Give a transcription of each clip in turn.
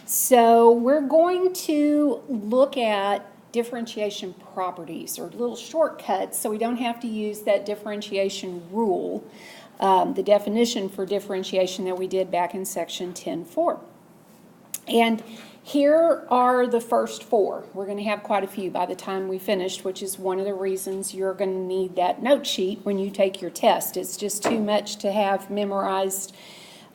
So we're going to look at differentiation properties, or little shortcuts, so we don't have to use that differentiation rule, the definition for differentiation that we did back in section 10.4. And here are the first four. We're going to have quite a few by the time we finish, which is one of the reasons you're going to need that note sheet when you take your test. It's just too much to have memorized.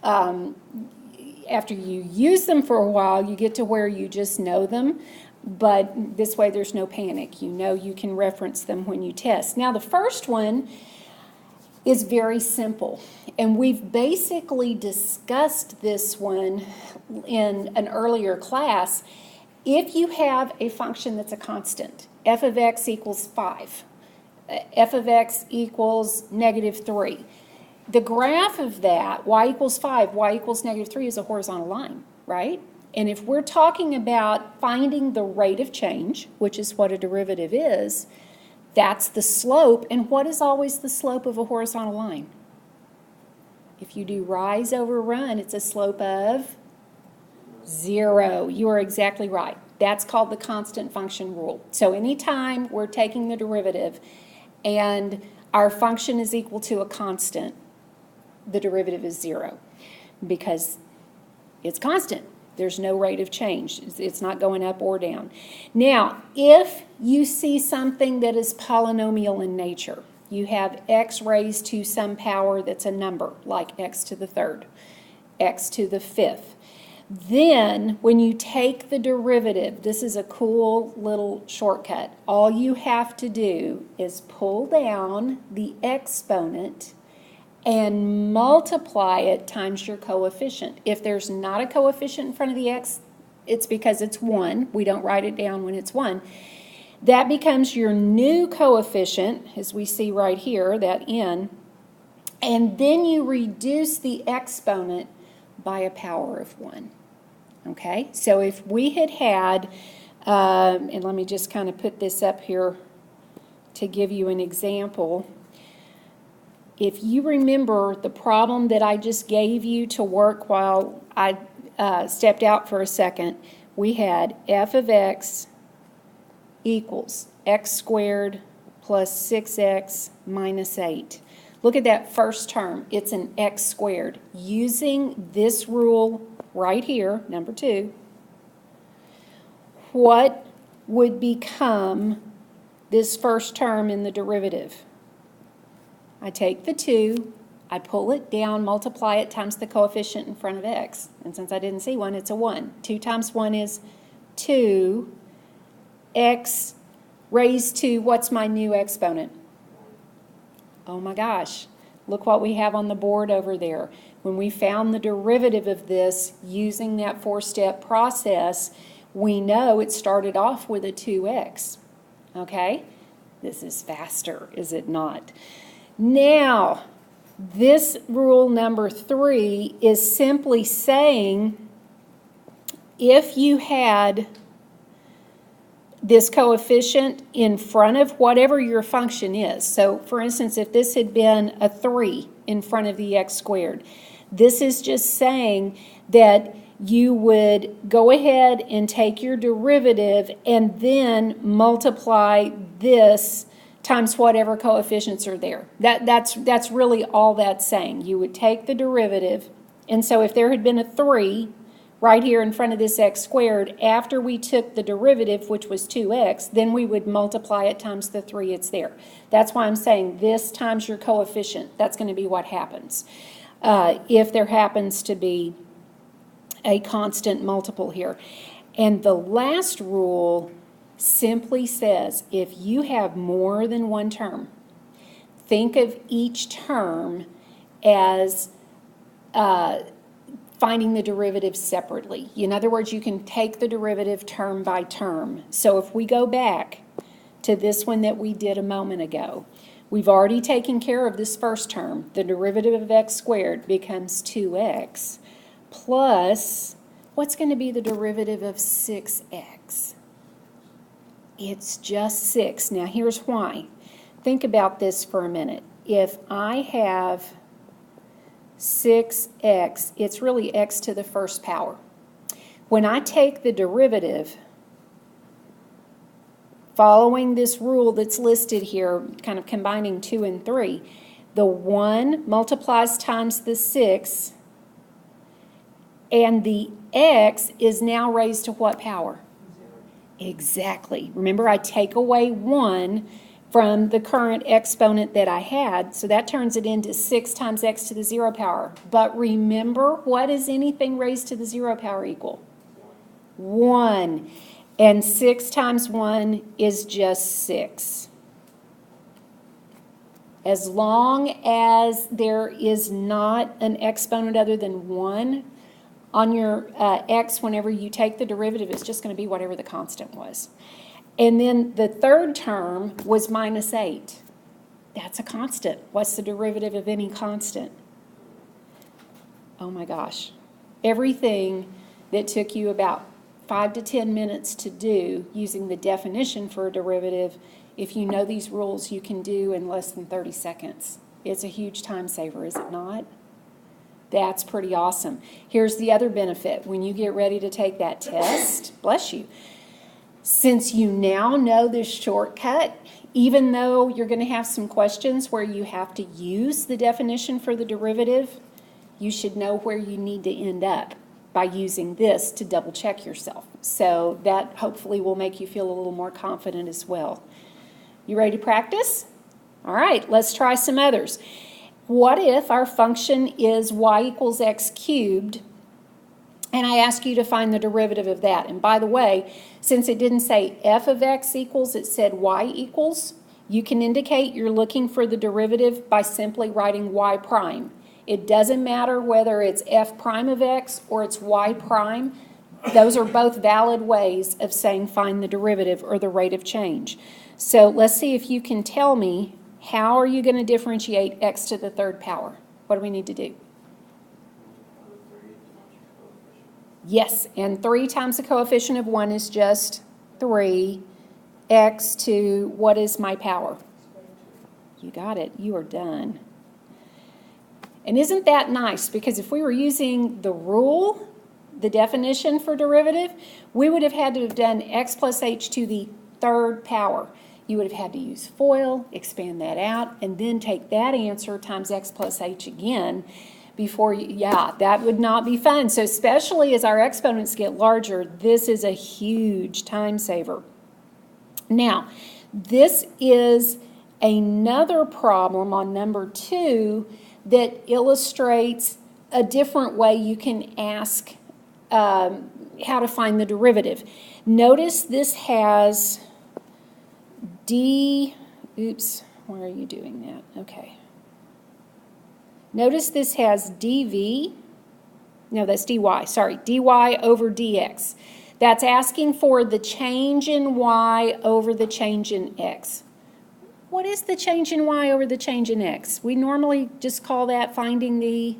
After you use them for a while, you get to where you just know them, but this way there's no panic. You know you can reference them when you test. Now the first one is very simple, and we've basically discussed this one in an earlier class. If you have a function that's a constant, f of x equals 5, f of x equals -3, the graph of that, y equals 5, y equals -3, is a horizontal line, right? And if we're talking about finding the rate of change, which is what a derivative is, that's the slope. And what is always the slope of a horizontal line? If you do rise over run, it's a slope of 0. You are exactly right. That's called the constant function rule. So anytime we're taking the derivative and our function is equal to a constant, the derivative is 0 because it's constant. There's no rate of change. It's not going up or down. Now, if you see something that is polynomial in nature, you have x raised to some power that's a number, like x to the third, x to the fifth. Then, when you take the derivative, this is a cool little shortcut. All you have to do is pull down the exponent and multiply it times your coefficient. If there's not a coefficient in front of the x, it's because it's 1. We don't write it down when it's 1. That becomes your new coefficient, as we see right here, that n, and then you reduce the exponent by a power of 1. Okay, so if we had, and let me just kind of put this up here to give you an example. If you remember the problem that I just gave you to work while I stepped out for a second, we had f of x equals x squared plus 6x minus 8. Look at that first term. It's an x squared. Using this rule right here, number 2, what would become this first term in the derivative? I take the 2, I pull it down, multiply it times the coefficient in front of x. And since I didn't see 1, it's a 1. 2 times 1 is 2. X raised to, what's my new exponent? Oh my gosh, look what we have on the board over there. When we found the derivative of this using that 4-step process, we know it started off with a 2x. Okay? This is faster, is it not? Now, this rule number 3 is simply saying if you had this coefficient in front of whatever your function is. So, for instance, if this had been a 3 in front of the x squared, this is just saying that you would go ahead and take your derivative and then multiply this times whatever coefficients are there. That's really all that's saying. You would take the derivative, and so if there had been a 3 right here in front of this x squared, after we took the derivative, which was 2x, then we would multiply it times the 3 it's there. That's why I'm saying this times your coefficient. That's going to be what happens. If there happens to be a constant multiple here. And the last rule simply says if you have more than one term, think of each term as finding the derivative separately. In other words, you can take the derivative term by term. So if we go back to this one that we did a moment ago, we've already taken care of this first term. The derivative of x squared becomes 2x plus, what's going to be the derivative of 6x? It's just 6. Now here's why. Think about this for a minute. If I have 6x, it's really x to the first power. When I take the derivative, following this rule that's listed here, kind of combining 2 and 3, the 1 multiplies times the 6, and the x is now raised to what power? 0. Exactly. Remember, I take away 1 from the current exponent that I had, so that turns it into 6 times x to the 0 power. But remember, what is anything raised to the 0 power equal? 1. And 6 times 1 is just 6. As long as there is not an exponent other than 1 on your x, whenever you take the derivative, it's just going to be whatever the constant was. And then the third term was minus 8. That's a constant. What's the derivative of any constant? Oh my gosh. Everything that took you about 5 to 10 minutes to do using the definition for a derivative, if you know these rules, you can do in less than 30 seconds. It's a huge time saver, is it not? That's pretty awesome. Here's the other benefit. When you get ready to take that test, bless you, since you now know this shortcut, even though you're going to have some questions where you have to use the definition for the derivative, you should know where you need to end up by using this to double check yourself. So that hopefully will make you feel a little more confident as well. You ready to practice? All right, let's try some others. What if our function is y equals x cubed, and I ask you to find the derivative of that? And by the way, since it didn't say f of x equals, it said y equals, you can indicate you're looking for the derivative by simply writing y prime. It doesn't matter whether it's f prime of x or it's y prime. Those are both valid ways of saying find the derivative or the rate of change. So let's see if you can tell me, how are you going to differentiate x to the third power? What do we need to do? Yes, and 3 times the coefficient of 1 is just 3. X to what is my power? You got it. You are done. And isn't that nice? Because if we were using the rule, the definition for derivative, we would have had to have done x plus h to the third power. You would have had to use FOIL, expand that out, and then take that answer times x plus h again before you, yeah, that would not be fun. So especially as our exponents get larger, this is a huge time saver. Now, this is another problem on number 2 that illustrates a different way you can ask how to find the derivative. Notice this has oops, why are you doing that? Okay. Notice this has dv, no, that's dy, sorry, dy over dx. That's asking for the change in y over the change in x. What is the change in y over the change in x? We normally just call that finding the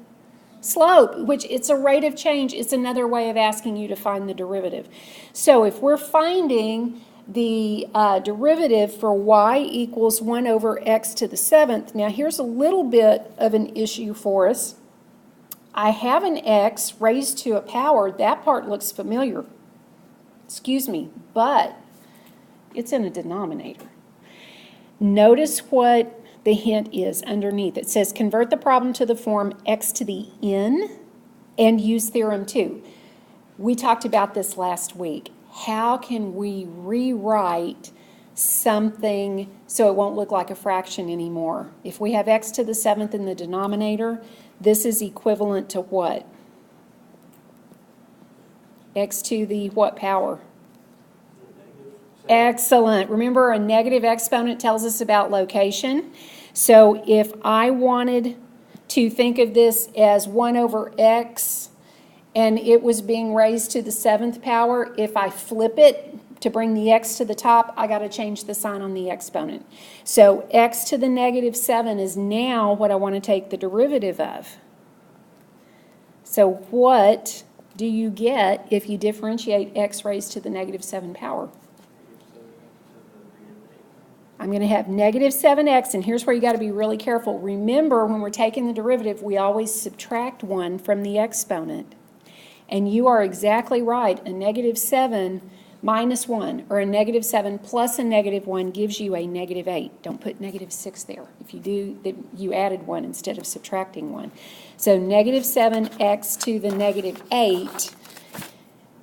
slope, which it's a rate of change. It's another way of asking you to find the derivative. So if we're finding the derivative for y equals 1 over x to the 7th, now here's a little bit of an issue for us. I have an x raised to a power. That part looks familiar. Excuse me, but it's in a denominator. Notice what the hint is underneath. It says convert the problem to the form x to the n and use theorem 2. We talked about this last week. How can we rewrite something so it won't look like a fraction anymore? If we have x to the 7th in the denominator, this is equivalent to what? X to the what power? Excellent. Remember, a negative exponent tells us about location. So if I wanted to think of this as 1 over x and it was being raised to the 7th power, if I flip it to bring the x to the top, I got to change the sign on the exponent. So x to the negative 7 is now what I want to take the derivative of. So what do you get if you differentiate x raised to the negative 7 power? I'm going to have negative 7x, and here's where you got to be really careful. Remember, when we're taking the derivative, we always subtract 1 from the exponent. And you are exactly right. A negative 7 minus 1, or a negative 7 plus a negative 1 gives you a negative 8. Don't put negative 6 there. If you do, then you added 1 instead of subtracting 1. So negative 7x to the negative 8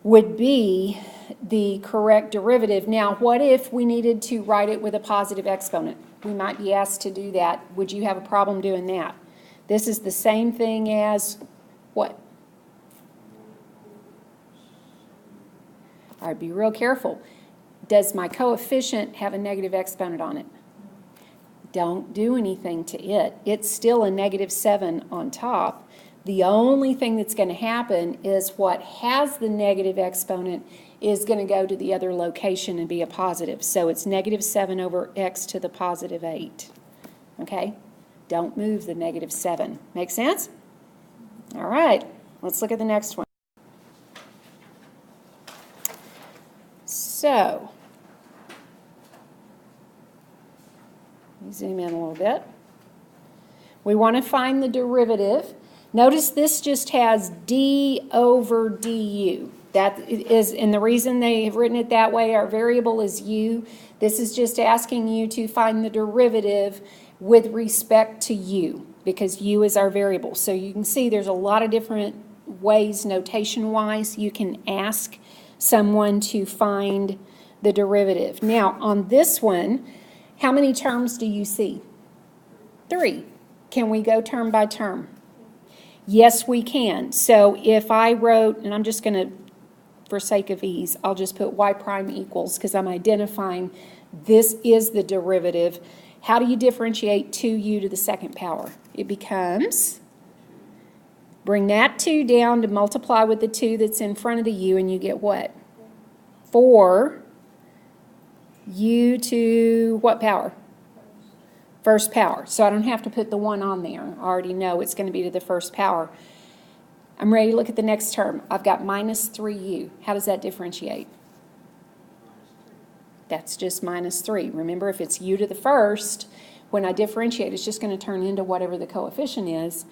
would be the correct derivative. Now, what if we needed to write it with a positive exponent? We might be asked to do that. Would you have a problem doing that? This is the same thing as what? All right, be real careful. Does my coefficient have a negative exponent on it? Don't do anything to it. It's still a negative 7 on top. The only thing that's going to happen is what has the negative exponent is going to go to the other location and be a positive. So it's negative 7 over x to the positive 8. Okay? Don't move the negative 7. Make sense? All right, let's look at the next one. So, let me zoom in a little bit. We want to find the derivative. Notice this just has d over du. That is, and the reason they have written it that way, our variable is u. This is just asking you to find the derivative with respect to u, because u is our variable. So you can see there's a lot of different ways, notation-wise, you can ask someone to find the derivative. Now, on this one, how many terms do you see? 3. Can we go term by term? Yes, we can. So if I wrote, and I'm just going to, for sake of ease, I'll just put y prime equals, because I'm identifying this is the derivative. How do you differentiate 2u to the second power? It becomes, bring that 2 down to multiply with the 2 that's in front of the u, and you get what? 4 u to what power? First power. So I don't have to put the 1 on there. I already know it's going to be to the first power. I'm ready to look at the next term. I've got minus 3u. How does that differentiate? That's just minus 3. Remember, if it's u to the first, when I differentiate, it's just going to turn into whatever the coefficient is.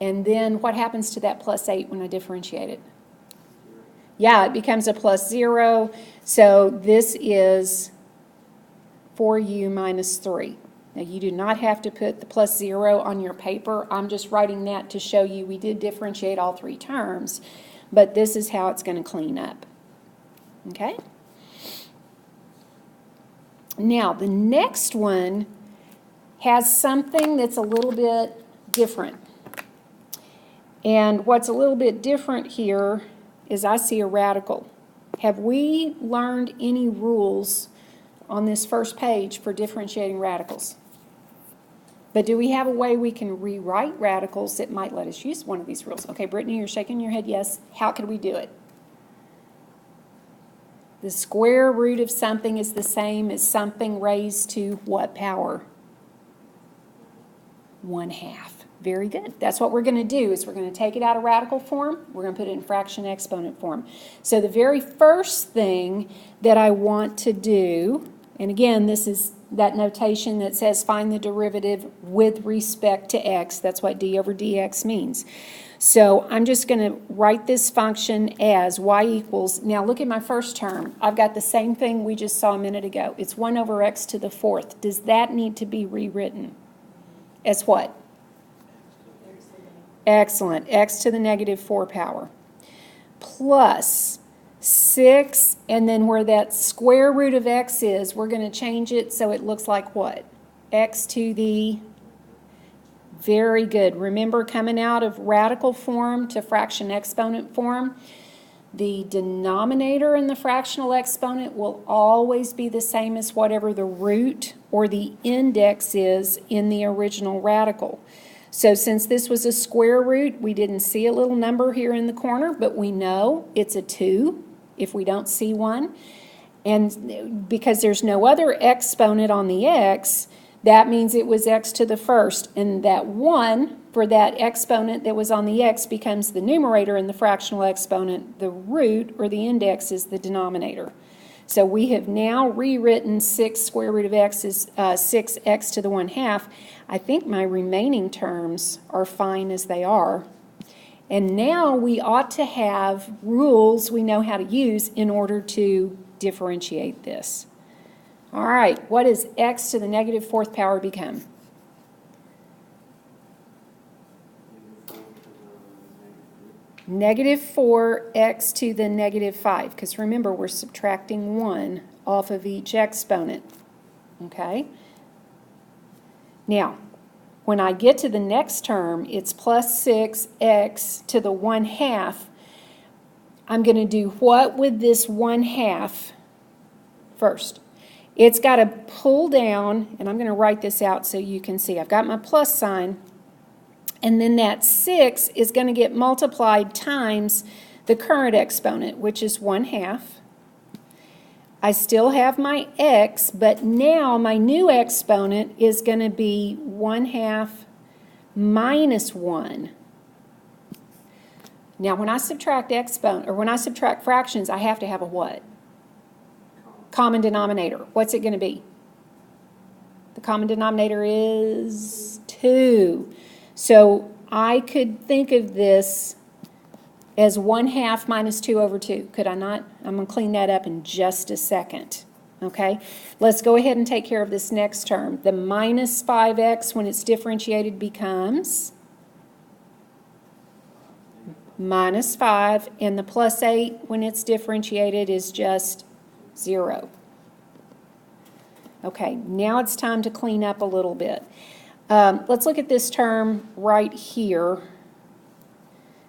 And then what happens to that plus 8 when I differentiate it? Yeah, it becomes a plus 0. So this is 4u minus 3. Now, you do not have to put the plus 0 on your paper. I'm just writing that to show you we did differentiate all 3 terms, but this is how it's going to clean up. Okay? Now, the next one has something that's a little bit different. And what's a little bit different here is I see a radical. Have we learned any rules on this first page for differentiating radicals? But do we have a way we can rewrite radicals that might let us use one of these rules? Okay, Brittany, you're shaking your head yes. How could we do it? The square root of something is the same as something raised to what power? 1/2. Very good. That's what we're going to do, is we're going to take it out of radical form. We're going to put it in fraction exponent form. So the very first thing that I want to do, and again, this is that notation that says find the derivative with respect to x. That's what d over dx means. So I'm just going to write this function as y equals, now look at my first term. I've got the same thing we just saw a minute ago. It's 1 over x to the 4th. Does that need to be rewritten as what? Excellent. X to the negative 4 power. Plus 6, and then where that square root of x is, we're going to change it so it looks like what? X to the, very good. Remember, coming out of radical form to fraction exponent form, the denominator in the fractional exponent will always be the same as whatever the root or the index is in the original radical. So since this was a square root, we didn't see a little number here in the corner, but we know it's a 2 if we don't see one. And because there's no other exponent on the x, that means it was x to the first. And that 1 for that exponent that was on the x becomes the numerator in the fractional exponent. The root or the index is the denominator. So we have now rewritten 6 square root of x is 6x to the 1/2. I think my remaining terms are fine as they are. And now we ought to have rules we know how to use in order to differentiate this. All right, what does x to the negative fourth power become? Negative 4x to the negative 5, because remember, we're subtracting 1 off of each exponent, okay? Now, when I get to the next term, it's plus 6x to the 1/2. I'm going to do what with this 1/2 first? It's got to pull down, and I'm going to write this out so you can see. I've got my plus sign. And then that 6 is going to get multiplied times the current exponent, which is 1/2. I still have my x, but now my new exponent is going to be 1/2 minus 1. Now, when I subtract fractions, I have to have a what? Common denominator. What's it going to be? The common denominator is 2. So I could think of this as 1/2 minus 2 over 2. Could I not? I'm going to clean that up in just a second. Okay? Let's go ahead and take care of this next term. The minus 5x when it's differentiated becomes minus 5, and the plus 8 when it's differentiated is just 0. Okay, now it's time to clean up a little bit. Let's look at this term right here.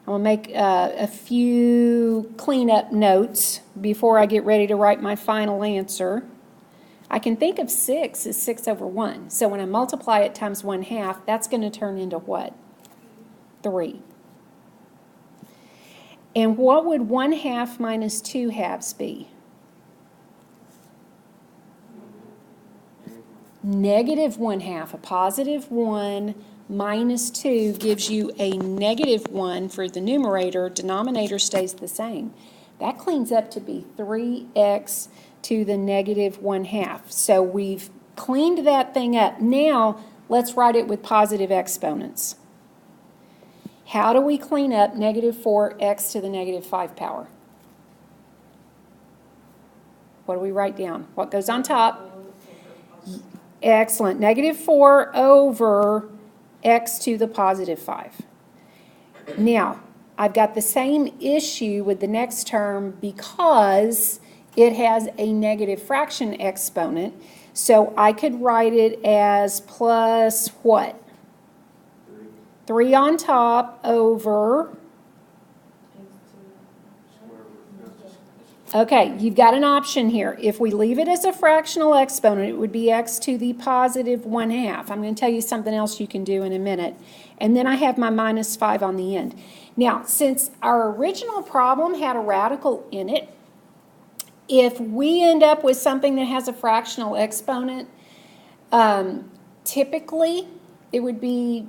I'm going to make a few cleanup notes before I get ready to write my final answer. I can think of 6 as 6 over 1. So when I multiply it times 1/2, that's going to turn into what? 3. And what would 1/2 minus 2 halves be? Negative 1/2. A positive 1 minus 2 gives you a negative 1 for the numerator. Denominator stays the same. That cleans up to be 3x to the negative 1/2. So we've cleaned that thing up. Now let's write it with positive exponents. How do we clean up negative 4x to the negative 5 power? What do we write down? What goes on top? Excellent. Negative 4 over x to the positive 5. Now, I've got the same issue with the next term because it has a negative fraction exponent. So I could write it as plus what? 3 on top over... Okay, you've got an option here. If we leave it as a fractional exponent, it would be x to the positive 1/2. I'm going to tell you something else you can do in a minute. And then I have my minus 5 on the end. Now, since our original problem had a radical in it, if we end up with something that has a fractional exponent, typically it would be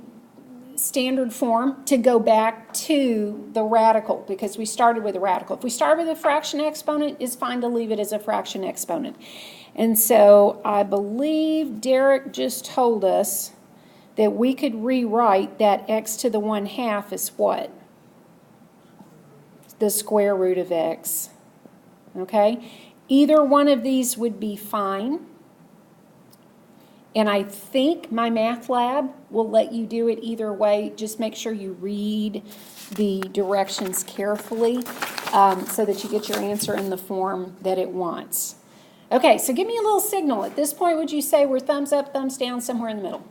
standard form to go back to the radical because we started with a radical. If we start with a fraction exponent, it's fine to leave it as a fraction exponent. And so I believe Derek just told us that we could rewrite that x to the 1/2 as what? The square root of x. Okay? Either one of these would be fine. And I think my math lab will let you do it either way. Just make sure you read the directions carefully so that you get your answer in the form that it wants. Okay, so give me a little signal. At this point, would you say we're thumbs up, thumbs down, somewhere in the middle?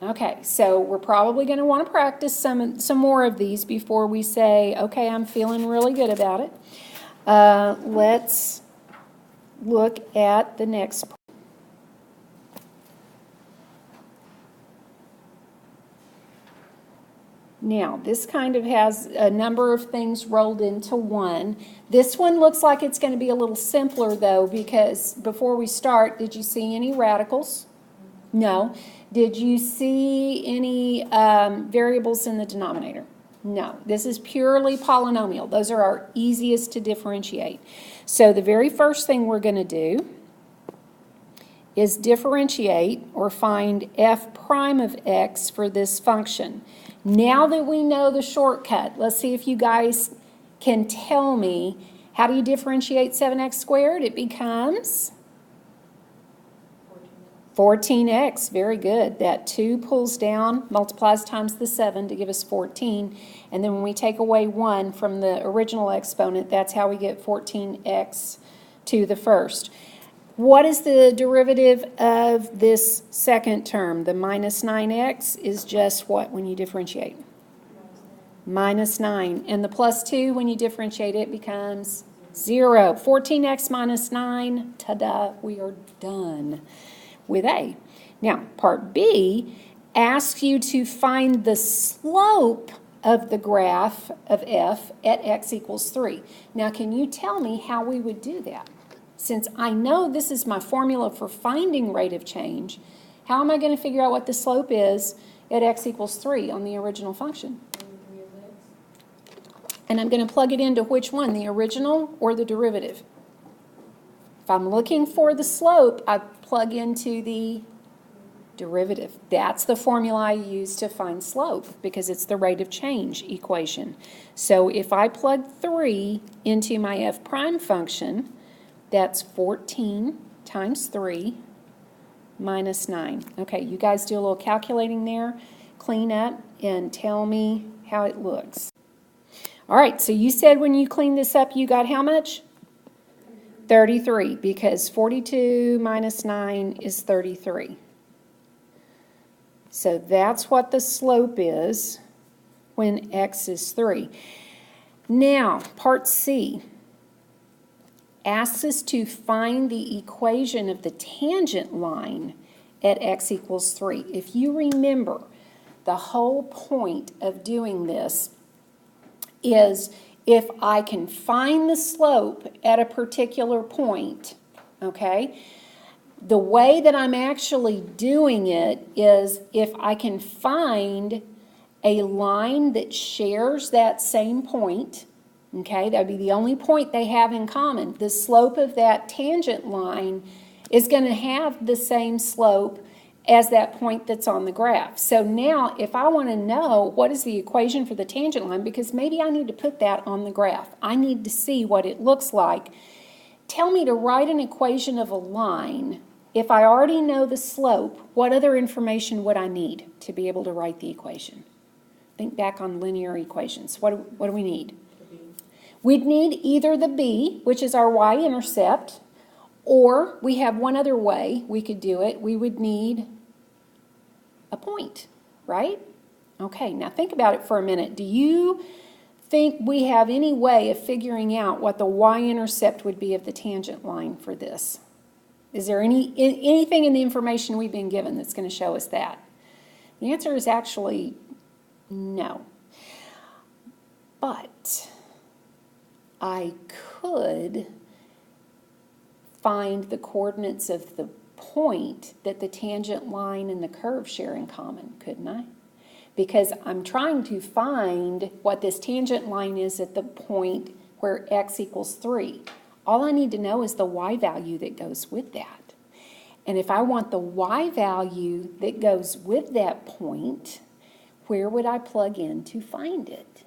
Okay, so we're probably going to want to practice some more of these before we say, okay, I'm feeling really good about it. Let's look at the next point. Now, this kind of has a number of things rolled into one. This one looks like it's going to be a little simpler, though, because before we start, did you see any radicals? No. Did you see any variables in the denominator? No. This is purely polynomial. Those are our easiest to differentiate. So the very first thing we're going to do is differentiate or find f prime of x for this function. Now that we know the shortcut, let's see if you guys can tell me, how do you differentiate 7x squared? It becomes 14x, very good. That 2 pulls down, multiplies times the 7 to give us 14. And then when we take away 1 from the original exponent, that's how we get 14x to the first. What is the derivative of this second term? The minus 9x is just what when you differentiate? Minus 9. And the plus 2, when you differentiate it, becomes 0. 14x minus 9, ta-da, we are done with A. Now, part B asks you to find the slope of the graph of f at x equals 3. Now, can you tell me how we would do that? Since I know this is my formula for finding rate of change, how am I going to figure out what the slope is at x equals 3 on the original function? And I'm going to plug it into which one, the original or the derivative? If I'm looking for the slope, I plug into the derivative. That's the formula I use to find slope because it's the rate of change equation. So if I plug 3 into my f prime function, that's 14 times 3 minus 9. Okay, you guys do a little calculating there, clean up, and tell me how it looks. All right, so you said when you clean this up, you got how much? 33, because 42 minus 9 is 33. So that's what the slope is when x is 3. Now, part C asks us to find the equation of the tangent line at x equals 3. If you remember, the whole point of doing this is if I can find the slope at a particular point, okay, the way that I'm actually doing it is if I can find a line that shares that same point, okay, that would be the only point they have in common. The slope of that tangent line is going to have the same slope as that point that's on the graph. So now if I want to know what is the equation for the tangent line, because maybe I need to put that on the graph. I need to see what it looks like. Tell me to write an equation of a line. If I already know the slope, what other information would I need to be able to write the equation? Think back on linear equations. What do we need? We'd need either the b, which is our y-intercept, or we have one other way we could do it. We would need a point, right? Okay, now think about it for a minute. Do you think we have any way of figuring out what the y-intercept would be of the tangent line for this? Is there anything in the information we've been given that's going to show us that? The answer is actually no. But I could find the coordinates of the point that the tangent line and the curve share in common, couldn't I? Because I'm trying to find what this tangent line is at the point where x equals 3. All I need to know is the y value that goes with that. And if I want the y value that goes with that point, where would I plug in to find it?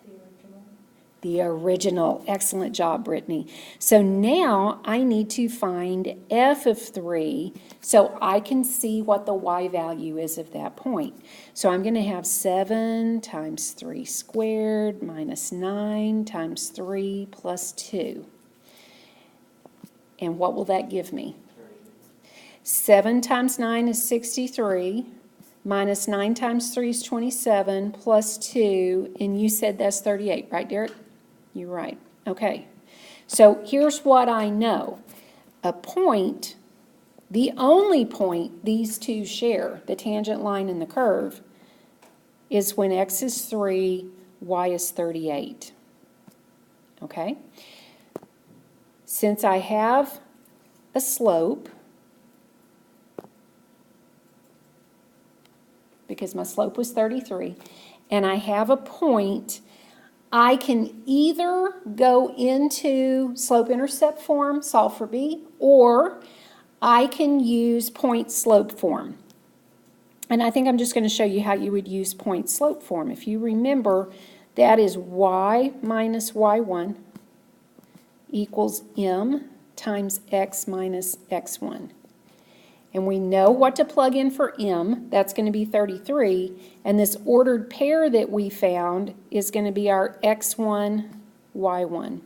The original. Excellent job, Brittany. So now I need to find f of 3 so I can see what the y value is of that point. So I'm going to have 7 times 3 squared minus 9 times 3 plus 2. And what will that give me? 7 times 9 is 63. Minus 9 times 3 is 27 plus 2. And you said that's 38, right, Derek? You're right. Okay. So here's what I know. A point, the only point these two share, the tangent line and the curve, is when x is 3, y is 38. Okay? Since I have a slope, because my slope was 33, and I have a point, I can either go into slope-intercept form, solve for b, or I can use point-slope form. And I think I'm just going to show you how you would use point slope form. If you remember, that is y minus y1 equals m times x minus x1. And we know what to plug in for m. That's going to be 33. And this ordered pair that we found is going to be our x1, y1.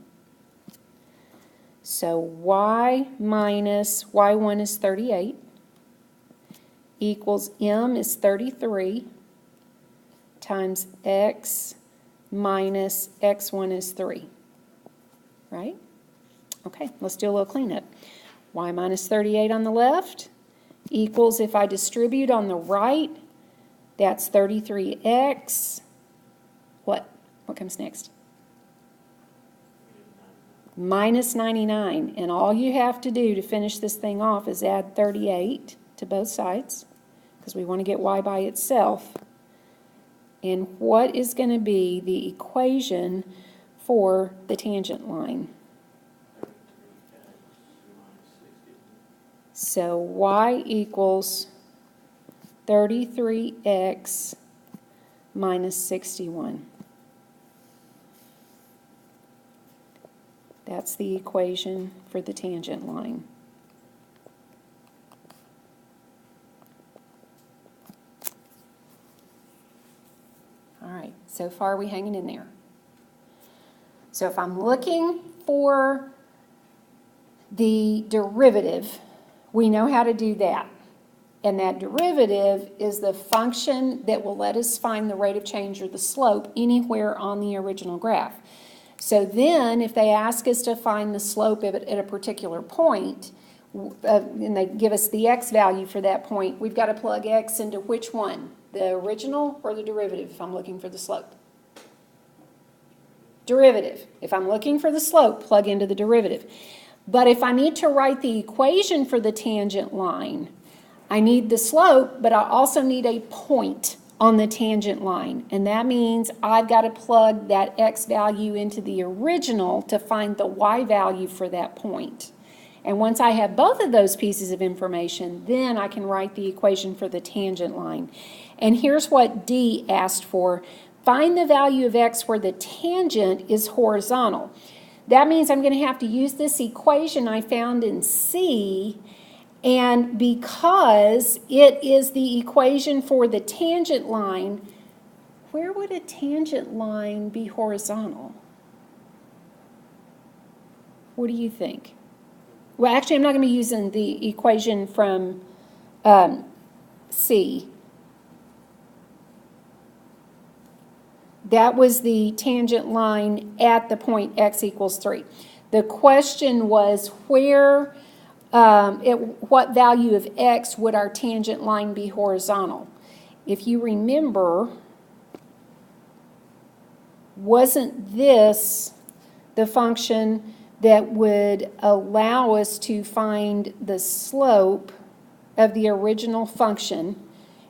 So y minus y1 is 38 equals m is 33 times x minus x1 is 3. Right? Okay, let's do a little cleanup. Y minus 38 on the left equals, if I distribute on the right, that's 33x. What? What comes next? Minus 99. And all you have to do to finish this thing off is add 38 to both sides, because we want to get y by itself. And what is going to be the equation for the tangent line? So y equals 33x minus 61. That's the equation for the tangent line. All right, so far we hanging in there. So if I'm looking for the derivative, we know how to do that. And that derivative is the function that will let us find the rate of change or the slope anywhere on the original graph. So then, if they ask us to find the slope at a particular point, and they give us the x value for that point, we've got to plug x into which one? The original or the derivative if I'm looking for the slope? Derivative. If I'm looking for the slope, plug into the derivative. But if I need to write the equation for the tangent line, I need the slope, but I also need a point on the tangent line. And that means I've got to plug that x value into the original to find the y value for that point. And once I have both of those pieces of information, then I can write the equation for the tangent line. And here's what D asked for. Find the value of x where the tangent is horizontal. That means I'm going to have to use this equation I found in C, and because it is the equation for the tangent line, where would a tangent line be horizontal? What do you think? Well, actually, I'm not going to be using the equation from C. That was the tangent line at the point x equals 3. The question was where, at what value of x would our tangent line be horizontal? If you remember, wasn't this the function that would allow us to find the slope of the original function?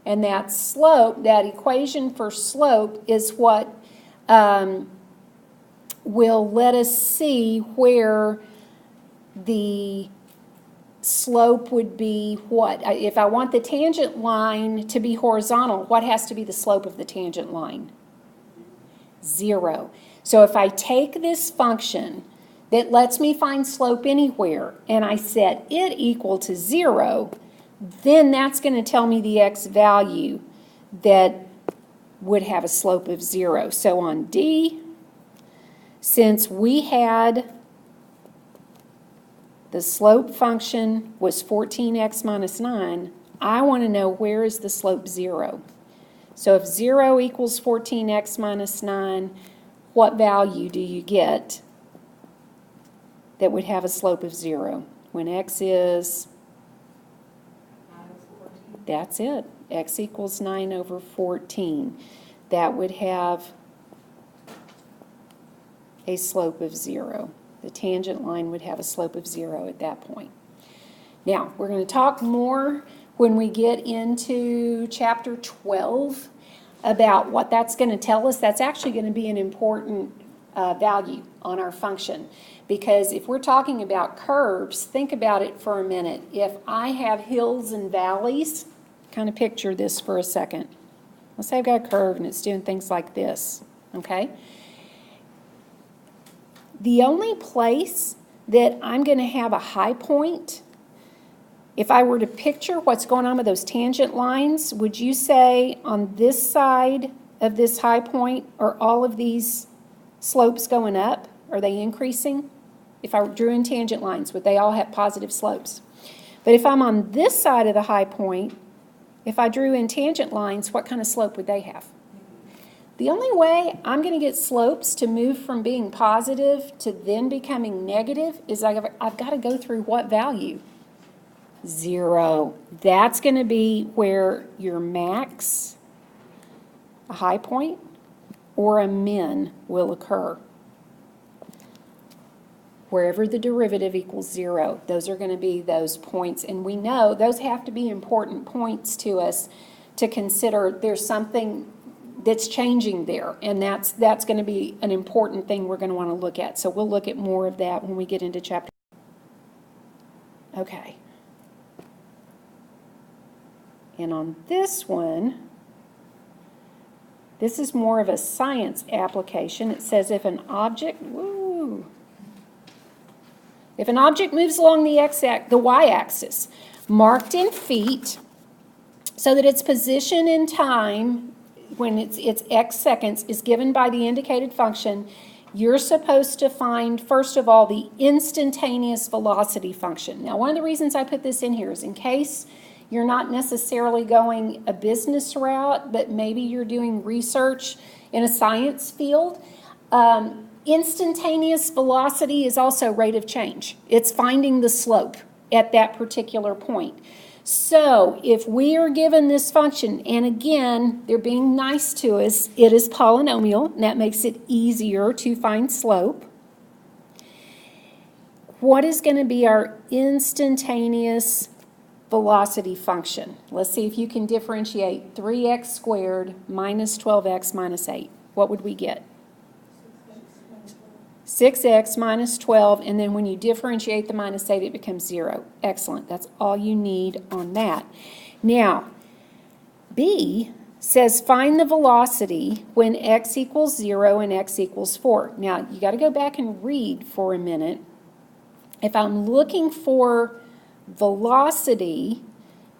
And that slope, that equation for slope, is what will let us see where the slope would be what? If I want the tangent line to be horizontal, what has to be the slope of the tangent line? 0. So if I take this function that lets me find slope anywhere and I set it equal to 0, then that's going to tell me the x value that would have a slope of 0. So on D, since we had the slope function was 14x minus 9, I want to know where is the slope 0. So if 0 equals 14x minus 9, what value do you get that would have a slope of 0? When x is... That's it. X equals 9 over 14. That would have a slope of 0. The tangent line would have a slope of 0 at that point. Now, we're going to talk more when we get into chapter 12 about what that's going to tell us. That's actually going to be an important value on our function. Because if we're talking about curves, think about it for a minute. If I have hills and valleys, kind of picture this for a second. Let's say I've got a curve and it's doing things like this, okay? The only place that I'm going to have a high point, if I were to picture what's going on with those tangent lines, would you say on this side of this high point, are all of these slopes going up? Are they increasing? If I drew in tangent lines, would they all have positive slopes? But if I'm on this side of the high point, if I drew in tangent lines, what kind of slope would they have? The only way I'm going to get slopes to move from being positive to then becoming negative is I've got to go through what value? 0. That's going to be where your max, a high point, or a min will occur. Wherever the derivative equals 0, those are going to be those points. And we know those have to be important points to us to consider there's something that's changing there. And that's going to be an important thing we're going to want to look at. So we'll look at more of that when we get into chapter. Okay. And on this one, this is more of a science application. It says if an object, if an object moves along the y-axis, marked in feet, so that its position in time, when it's x seconds, is given by the indicated function, you're supposed to find, first of all, the instantaneous velocity function. Now, one of the reasons I put this in here is in case you're not necessarily going a business route, but maybe you're doing research in a science field. Instantaneous velocity is also rate of change. It's finding the slope at that particular point. So if we are given this function, and again, they're being nice to us, it is polynomial, and that makes it easier to find slope. What is going to be our instantaneous velocity function? Let's see if you can differentiate 3x squared minus 12x minus 8. What would we get? 6x minus 12, and then when you differentiate the minus 8, it becomes 0. Excellent. That's all you need on that. Now, B says find the velocity when x equals 0 and x equals 4. Now, you got to go back and read for a minute. If I'm looking for velocity,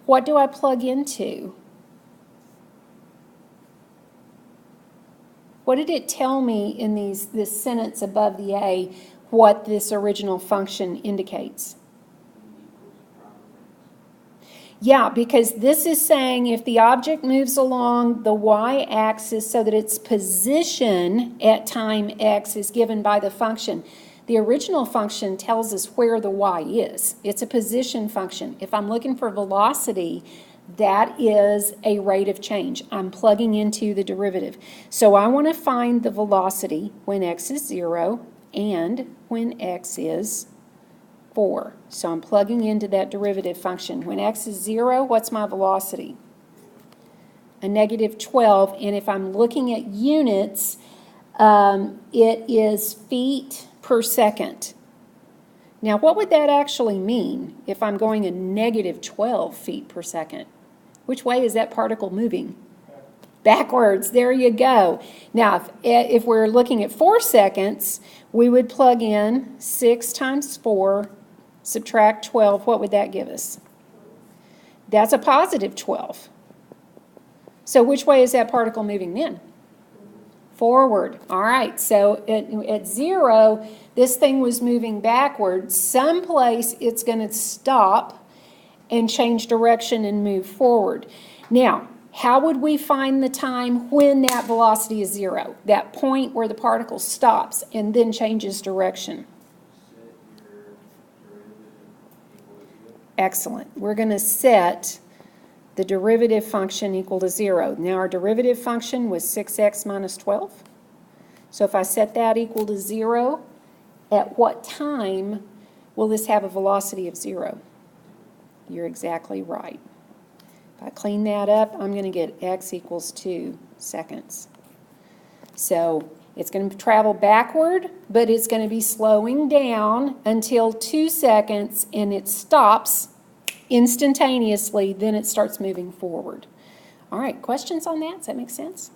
what do I plug into? What did it tell me in this sentence above the A, what this original function indicates? Yeah, because this is saying if the object moves along the y-axis so that its position at time x is given by the function, the original function tells us where the y is. It's a position function. If I'm looking for velocity, that is a rate of change. I'm plugging into the derivative. So I want to find the velocity when x is 0 and when x is 4. So I'm plugging into that derivative function. When x is 0, what's my velocity? A negative 12. And if I'm looking at units, it is feet per second. Now, what would that actually mean if I'm going a negative 12 feet per second? Which way is that particle moving? Backwards. There you go. Now, if we're looking at 4 seconds, we would plug in 6 times 4, subtract 12. What would that give us? That's a positive 12. So which way is that particle moving then? Forward. All right. So at 0, this thing was moving backwards. Someplace it's going to stop and change direction and move forward. Now, how would we find the time when that velocity is 0? That point where the particle stops and then changes direction. Excellent. We're going to set the derivative function equal to 0. Now, our derivative function was 6x minus 12. So if I set that equal to 0, at what time will this have a velocity of 0? You're exactly right. If I clean that up, I'm going to get x equals 2 seconds. So it's going to travel backward, but it's going to be slowing down until 2 seconds, and it stops instantaneously, then it starts moving forward. All right, questions on that? Does that make sense?